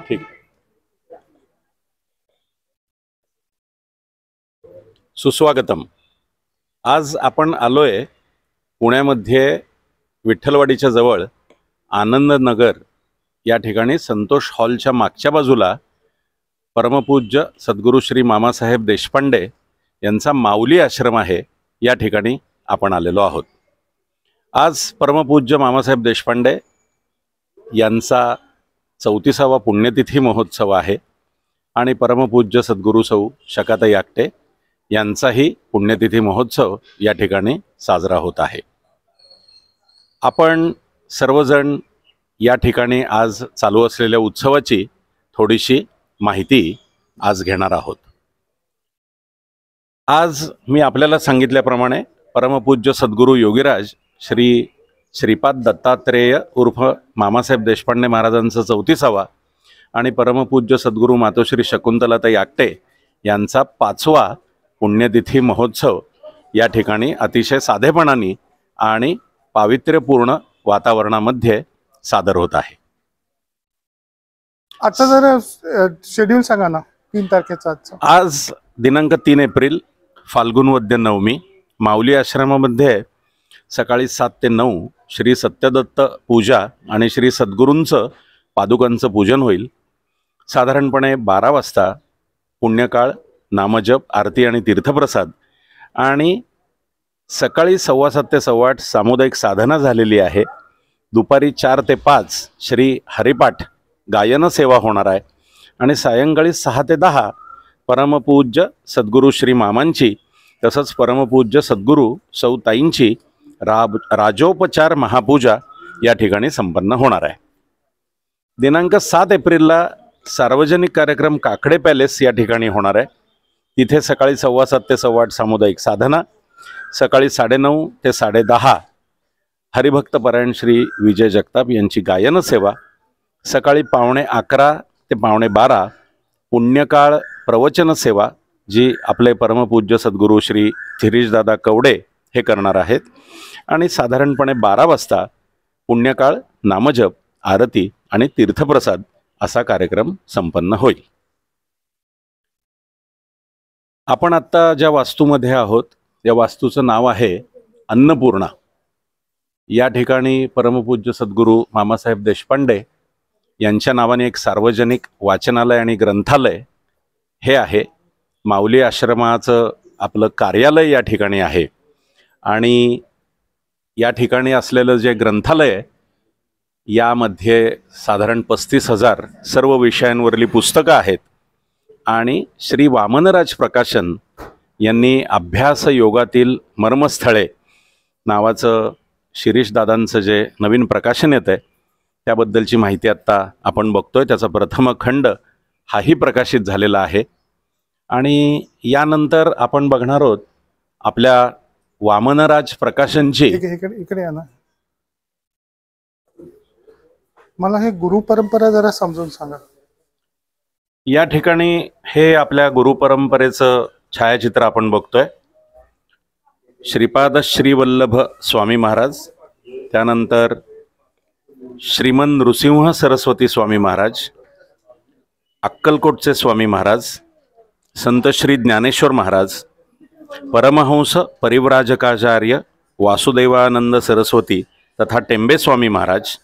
ठीक. सुस्वागतम. आज आपण आलोय पुण्यामध्ये विठ्ठलवाडीच्या जवळ आनंदनगर या ठिकाणी संतोष हॉलच्या मागच्या बाजूला परमपूज्य सद्गुरू श्री मामासाहेब देशपांडे यांचा माऊली आश्रम आहे. या ठिकाणी आपण आलेलो आहोत. आज परमपूज्य मामासाहेब देशपांडे यांचा 34वा पुण्यतिथी महोत्सव आहे आणि परमपूज्य सद्गुरू सौ शकाताई आकटे यांचाही पुण्यतिथी महोत्सव या ठिकाणी साजरा होत आहे. आपण सर्वजण या ठिकाणी आज चालू असलेल्या उत्सवाची थोडीशी माहिती आज घेणार आहोत. आज मी आपल्याला सांगितल्याप्रमाणे परमपूज्य सद्गुरू योगीराज श्री श्रीपाद दत्तात्रेय उर्फ मामासाहेब देशपांडे महाराजांचा 34वा आणि परमपूज्य सद्गुरू मातोश्री शकुंतलाताई आकटे यांचा 5वा पुण्यतिथी महोत्सव या ठिकाणी अतिशय साधेपणाने आणि पावित्र्यपूर्ण वातावरणामध्ये सादर होत आहे. आता जर शेड्यूल सांगा ना 3 तारखेचा. आज दिनांक 3 एप्रिल फाल्गुन वद्य नवमी माऊली आश्रमामध्ये सकाळी 7 ते 9 श्री सत्यदत्त पूजा आणि श्री सद्गुरूंचं पादुकांचं पूजन होईल. साधारणपणे 12 वाजता पुण्यकाळ, नामजप, आरती आणि तीर्थप्रसाद आणि सकाळी 7:15 ते 8:15 सामुदायिक साधना झालेली आहे. दुपारी 4 ते 5 श्री हरिपाठ गायन सेवा होणार आहे आणि सायंकाळी 6 ते 10 परमपूज्य सद्गुरू श्री मामांची तसंच परमपूज्य सद्गुरू सौ ताईंची राजोपचार महापूजा या ठिकाणी संपन्न होणार आहे. दिनांक 7 एप्रिलला सार्वजनिक कार्यक्रम काकडे पॅलेस या ठिकाणी होणार आहे. तिथे सकाळी 7:15 ते 8:15 सामुदायिक साधना, सकाळी 9:30 ते 10:30 हरिभक्तपरायण श्री विजय जगताप यांची गायन सेवा, सकाळी 11:15 ते 11:15 पुण्यकाळ प्रवचन सेवा जी आपले परमपूज्य सद्गुरू श्री शिरीषदादा कवडे हे करणार आहेत आणि साधारणपणे 12 वाजता पुण्यकाळ, नामजप, आरती आणि तीर्थप्रसाद असा कार्यक्रम संपन्न होईल. आपण आत्ता ज्या वास्तूमध्ये आहोत या वास्तूचं नाव आहे अन्नपूर्णा. या ठिकाणी परमपूज्य सद्गुरू मामासाहेब देशपांडे यांच्या नावाने एक सार्वजनिक वाचनालय आणि ग्रंथालय हे आहे. माऊली आश्रमाचं आपलं कार्यालय या ठिकाणी आहे आणि या ठिकाणी असलेलं जे ग्रंथालय आहे यामध्ये साधारण 35,000 सर्व विषयांवरली पुस्तकं आहेत आणि श्री वामनराज प्रकाशन यांनी अभ्यास योगातील मर्मस्थळे नावाचं शिरीषदादांचं जे नवीन प्रकाशन येतं आहे त्याबद्दलची माहिती आत्ता आपण बघतोय. त्याचा प्रथम खंड हाही प्रकाशित झालेला आहे आणि यानंतर आपण बघणार आहोत आपल्या वामनराज प्रकाशनची. इकडे या ना, मला हे गुरु परंपरा जरा समजून सांगा. या ठिकाणी हे आपल्या गुरु परंपरेचं छायाचित्र आपण बघतोय. श्रीपाद श्रीवल्लभ स्वामी महाराज, त्यानंतर श्रीमन नृसिंह सरस्वती स्वामी महाराज, अक्कलकोटचे स्वामी महाराज, संत श्री ज्ञानेश्वर महाराज, परमहंस परिव्राजकाचार्य वासुदेवानंद सरस्वती तथा टेंबे स्वामी महाराज,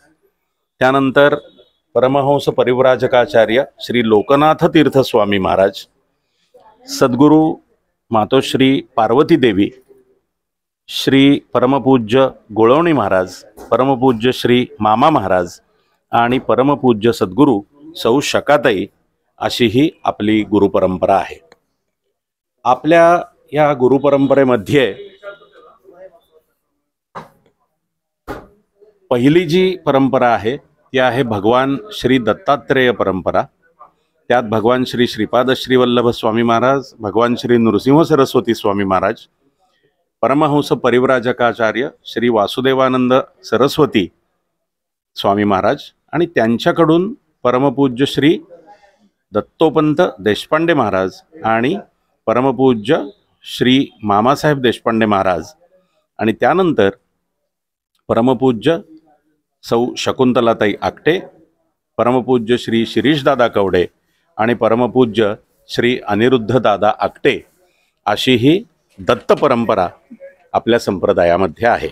त्यानंतर परमहंस परिव्राजकाचार्य श्री लोकनाथ तीर्थ स्वामी महाराज, सद्गुरू मातोश्री पार्वती देवी, श्री परमपूज्य गोळवणी महाराज, परमपूज्य श्री मामा महाराज आणि परमपूज्य सद्गुरू सौ शकाताई अशी ही आपली गुरुपरंपरा आहे. आपल्या या गुरुपरंपरेमध्ये पहिली जी परंपरा आहे ती आहे भगवान श्री दत्तात्रेय परंपरा. त्यात भगवान श्री श्रीपाद श्रीवल्लभ स्वामी महाराज, भगवान श्री नृसिंह सरस्वती स्वामी महाराज, परमहंस परिव्राजकाचार्य श्री वासुदेवानंद सरस्वती स्वामी महाराज आणि त्यांच्याकडून परमपूज्य श्री दत्तोपंत देशपांडे महाराज आणि परमपूज्य श्री मामासाहेब देशपांडे महाराज आणि त्यानंतर परमपूज्य सौ शकुंतलाताई आकटे, परमपूज्य श्री शिरीषदादा कवडे आणि परमपूज्य श्री अनिरुद्धदादा आकटे अशी ही दत्त परंपरा आपल्या संप्रदायामध्ये आहे.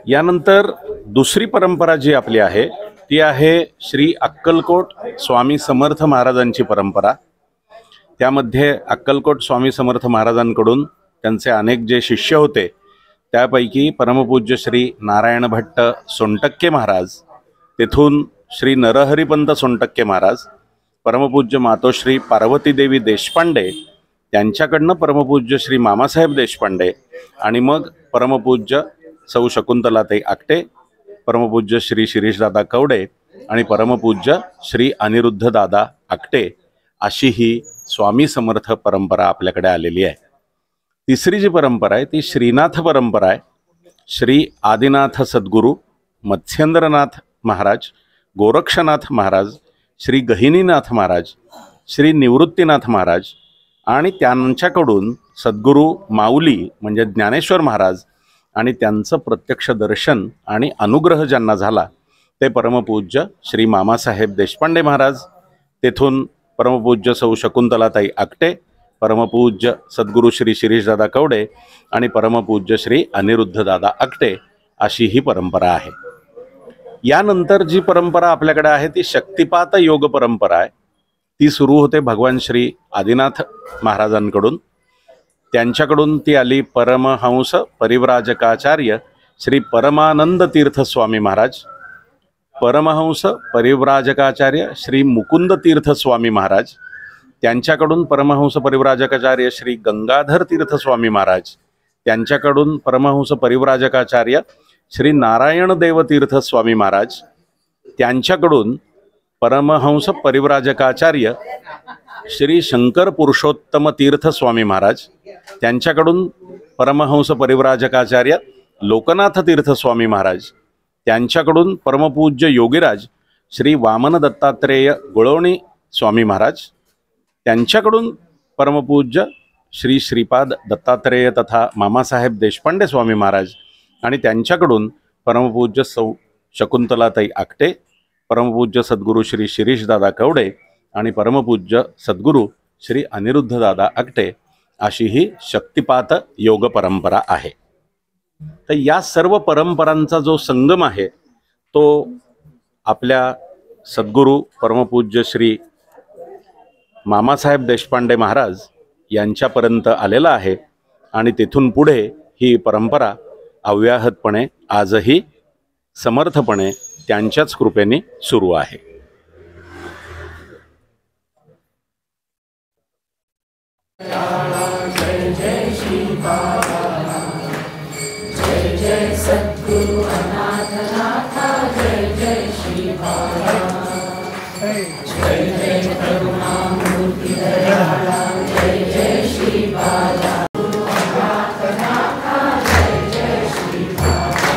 यानंतर दुसरी परंपरा जी आपली आहे ती आहे श्री अक्कलकोट स्वामी समर्थ महाराजांची परंपरा. त्यामध्ये अक्कलकोट स्वामी समर्थ महाराजांकडून त्यांचे अनेक जे शिष्य होते त्यापैकी परमपूज्य श्री नारायण भट्ट सोनटक्के महाराज, तेथून श्री नरहरिपंत सोनटक्के महाराज, परमपूज्य मातोश्री पार्वती देवी देशपांडे, त्यांच्याकडनं परमपूज्य श्री मामासाहेब देशपांडे आणि मग परमपूज्य सौ शकुंतलाताई आकटे, परमपूज्य श्री शिरीषदादा कवडे आणि परमपूज्य श्री अनिरुद्धदादा आकटे अशी ही स्वामी समर्थ परंपरा आपल्याकडे आलेली आहे. तिसरी जी परंपरा आहे ती श्रीनाथ परंपरा आहे. श्री आदिनाथ सद्गुरू मत्स्येंद्रनाथ महाराज, गोरक्षनाथ महाराज, श्री गहिनीनाथ महाराज, श्री निवृत्तीनाथ महाराज आणि त्यांच्याकडून सद्गुरू माऊली म्हणजे ज्ञानेश्वर महाराज आणि त्यांचं प्रत्यक्ष दर्शन आणि अनुग्रह ज्यांना झाला ते परमपूज्य श्री मामासाहेब देशपांडे महाराज, तेथून परमपूज्य सौ शकुंतलाताई आकटे, परमपूज्य सद्गुरू श्री शिरीषदादा कवडे आणि परमपूज्य श्री अनिरुद्धदादा आकटे अशी ही परंपरा आहे. यानंतर जी परंपरा आपल्याकडे आहे ती शक्तिपात योग परंपरा आहे. ती सुरू होते भगवान श्री आदिनाथ महाराजांकडून. त्यांच्याकडून ती आली परमहंस परिव्राजकाचार्य श्री परमानंद तीर्थ स्वामी महाराज, परमहंस परिव्राजकाचार्य श्री मुकुंद तीर्थ स्वामी महाराज, त्यांच्याकडून परमहंस परिव्राजकाचार्य श्री गंगाधर तीर्थ स्वामी महाराज, त्यांच्याकडून परमहंस परिव्राजकाचार्य श्री नारायण देव तीर्थ स्वामी महाराज, त्यांच्याकडून परमहंस परिव्राजकाचार्य श्री शंकर पुरुषोत्तम तीर्थ स्वामी महाराज, त्यांच्याकडून परमहंस परिव्राजकाचार्य लोकनाथ तीर्थ स्वामी महाराज, त्यांच्याकडून परमपूज्य योगीराज श्री वामन दत्तात्रेय गुळवणी स्वामी महाराज, त्यांच्याकडून परमपूज्य श्री श्रीपाद दत्तात्रेय तथा मामासाहेब देशपांडे स्वामी महाराज आणि त्यांच्याकडून परमपूज्य सौ शकुंतलाताई आकटे, परमपूज्य सद्गुरू श्री शिरीषदादा कवडे आणि परमपूज्य सद्गुरू श्री अनिरुद्धदादा आकटे अशी ही शक्तिपात योग परंपरा आहे. तर या सर्व परंपरांचा जो संगम आहे तो आपल्या सद्गुरू परमपूज्य श्री मामासाहेब देशपांडे महाराज यांच्यापर्यंत आलेला आहे आणि तिथून पुढे ही परंपरा अव्याहतपणे आजही समर्थपणे त्यांच्याच कृपेने सुरू आहे. जय जय श्री बाबा, जय जय सद्गुरु अनाथ नाथा, जय जय श्री बाबा, जय जय करुणामूर्ति दयाला, जय जय श्री बाबा, अनाथ नाथा, जय जय श्री बाबा,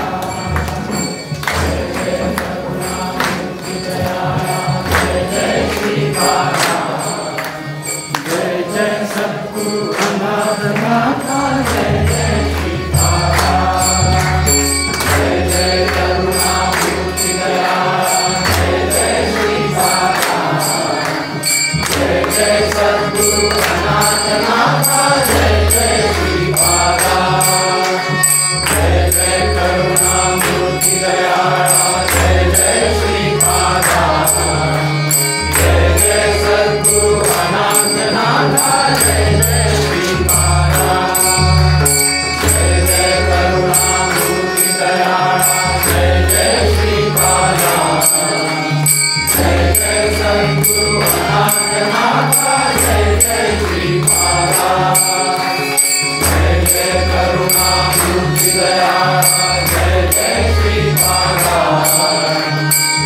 जय जय करुणामूर्ति दयाला, जय जय श्री बाबा, जय जय सद्गुरु अनाथ नाथा, जय जय श्री बाबा, जय जय करुणामूर्ति दयाला, जय जय श्री बाबा, जय जय सद्गुरु अनाथ नाथा, जय जय श्री बाबा, जय जय करुणामूर्ति दयाला, जय जय श्री बाबा, जय जय सद्गुरु अनाथ नाथा, जय जय श्री बाबा, जय जय करुणामूर्ति दयाला, जय जय श्री बाबा, जय जय सद्गुरु अनाथ नाथा, जय जय श्री बाबा, जय जय करुणामूर्ति दयाला, जय जय श्री बाबा,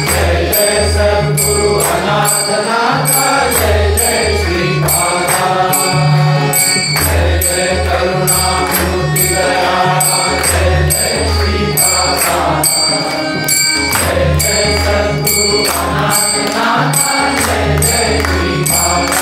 जय जय सद्गुरु अनाथ नाथा, जय जय श्री बाबा, जय जय करुणामूर्ति दयाला, जय जय श्री बाबा, जय जय सद्गुरु अनाथ नाथा, जय जय श्री बाबा.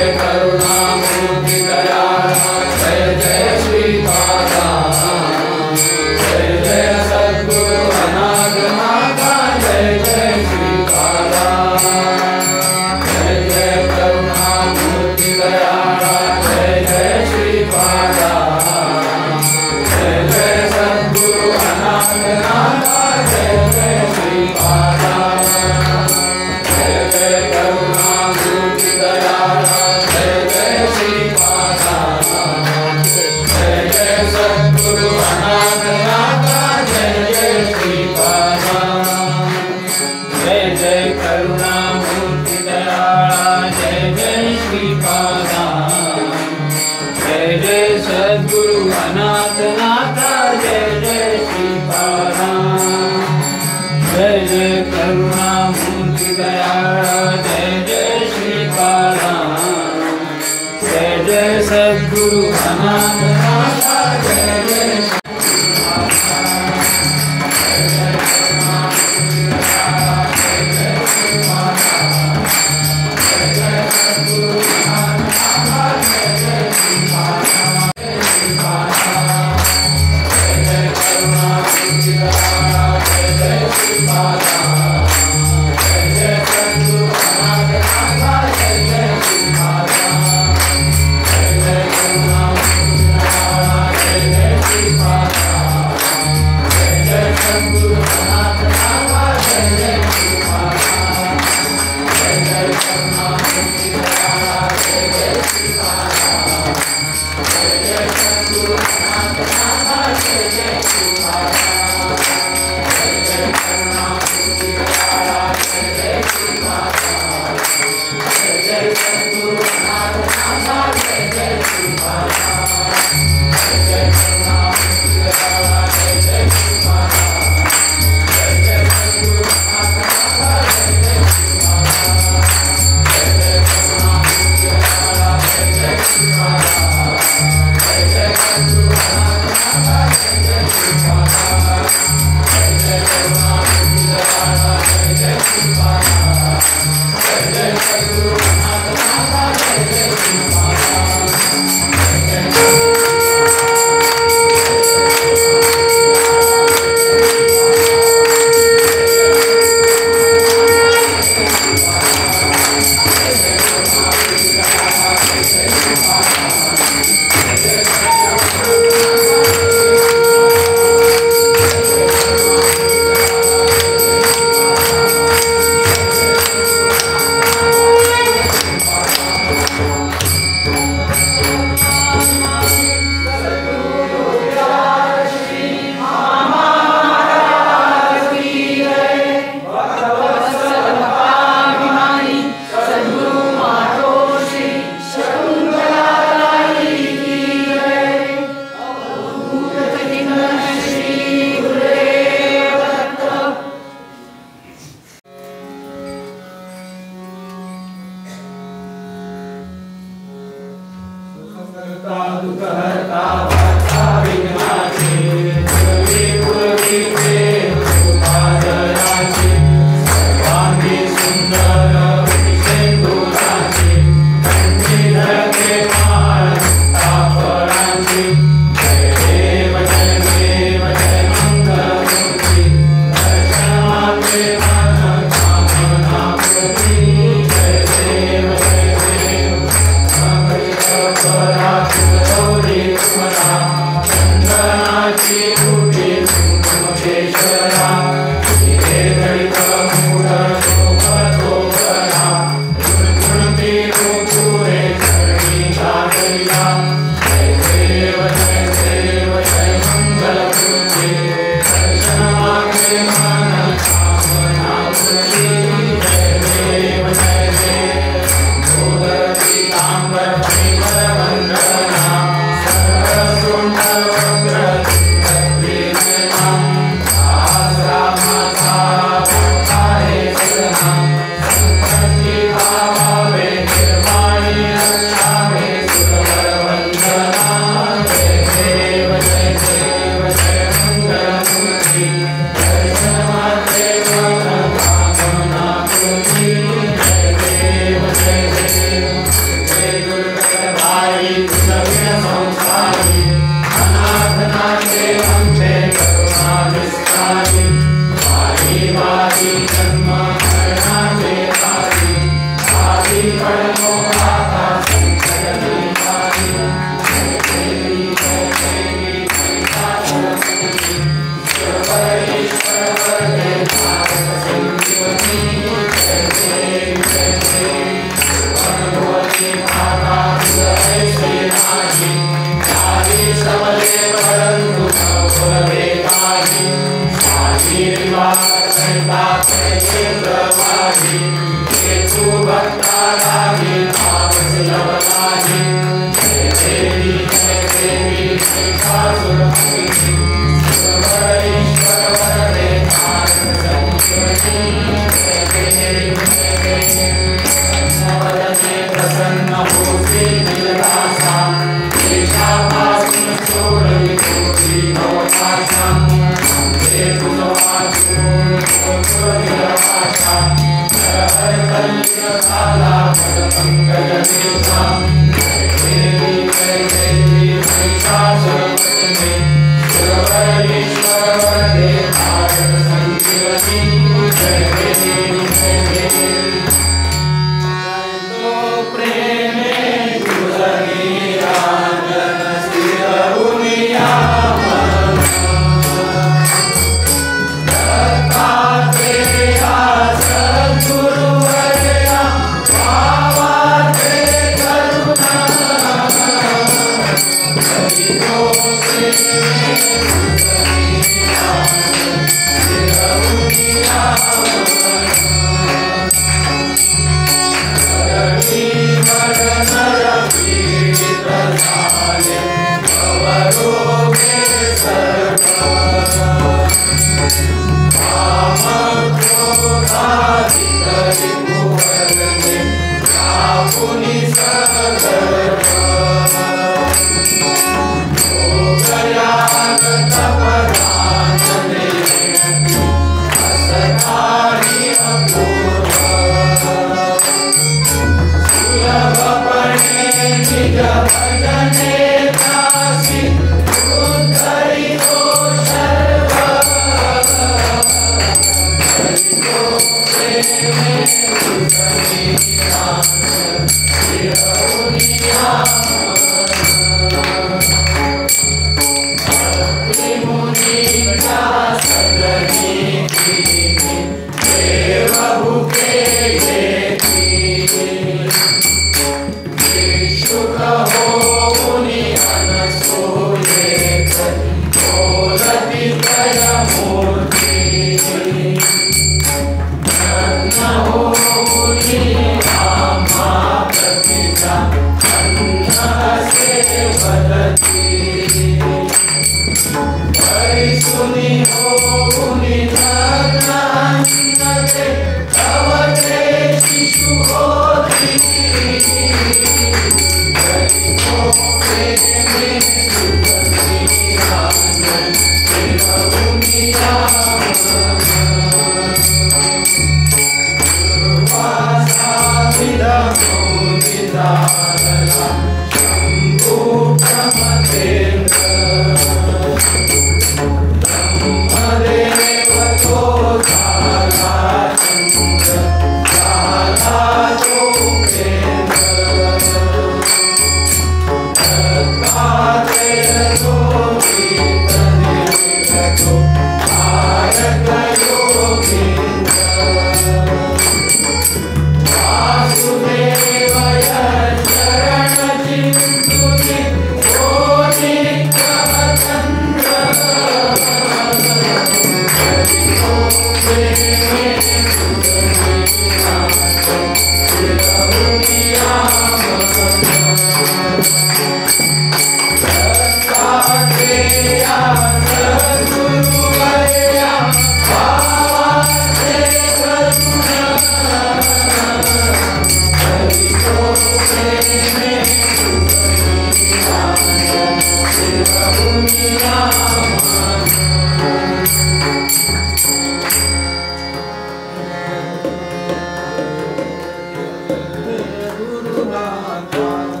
Guru Nata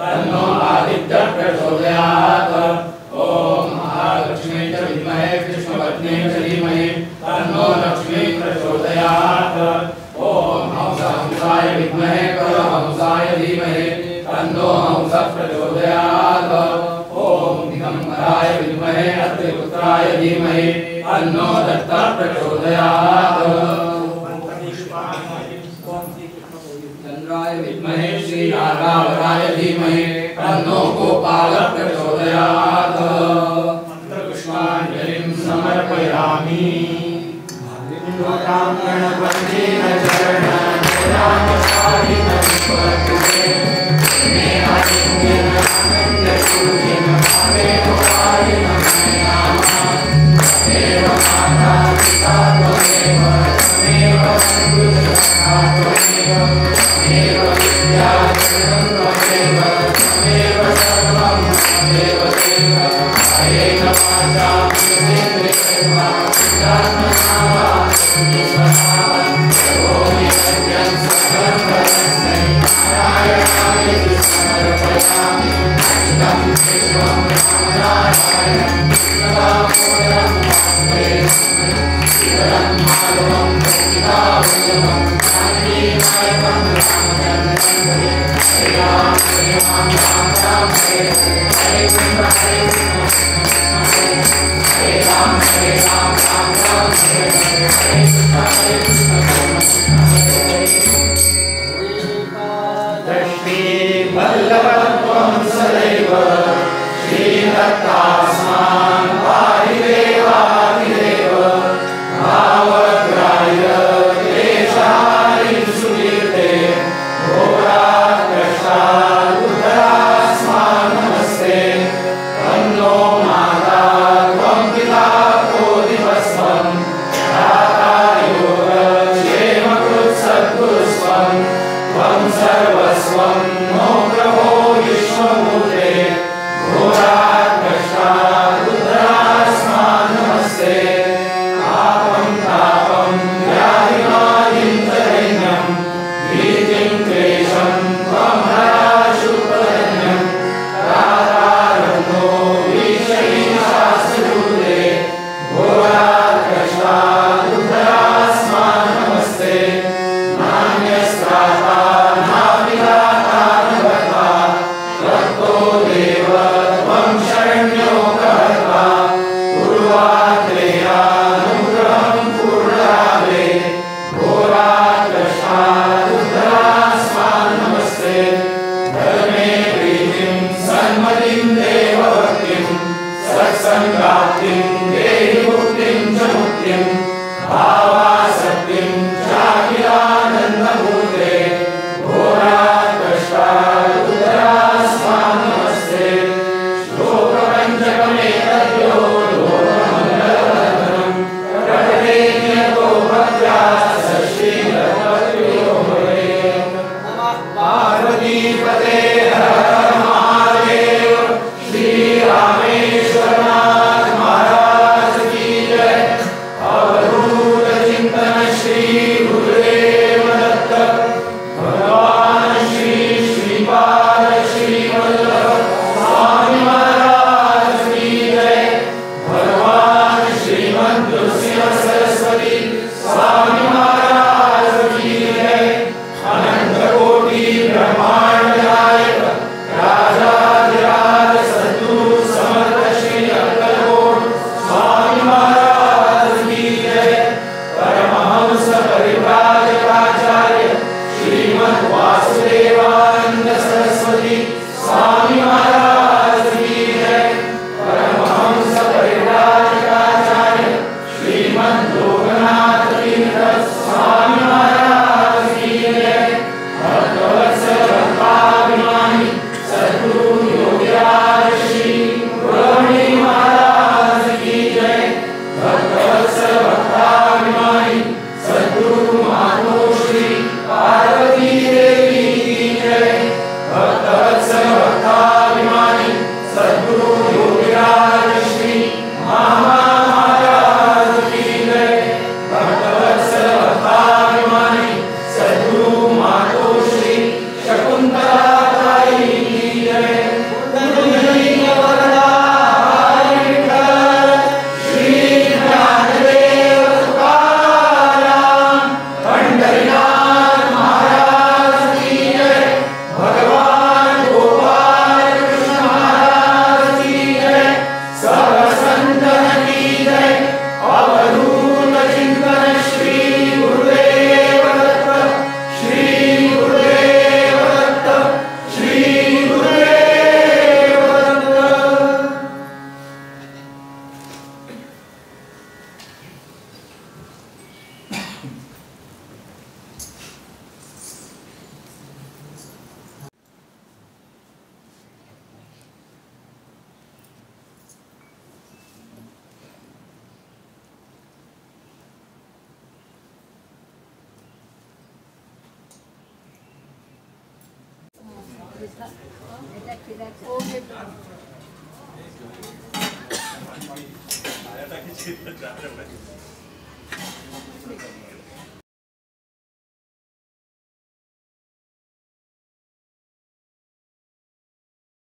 तन्नो आदित्य प्रचोदयात्। दत्तपुत्राय धीमहि तन्नो दत्तः प्रचोदयात्। चंद्राय विद्महे श्रीनागावराय धीमहि तन्नो गोपालः प्रचोदयात्। पुष्पाञ्जलिं समर्पयामि। गणपतिं नमस्ते तन्नो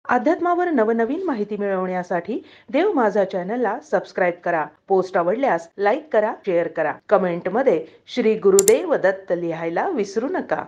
अध्यात्मावर नवनवीन माहिती मिळवण्यासाठी देव माझा चॅनलला सबस्क्राईब करा. पोस्ट आवडल्यास लाईक करा, शेअर करा. कमेंटमध्ये श्री गुरुदेव दत्त लिहायला विसरू नका.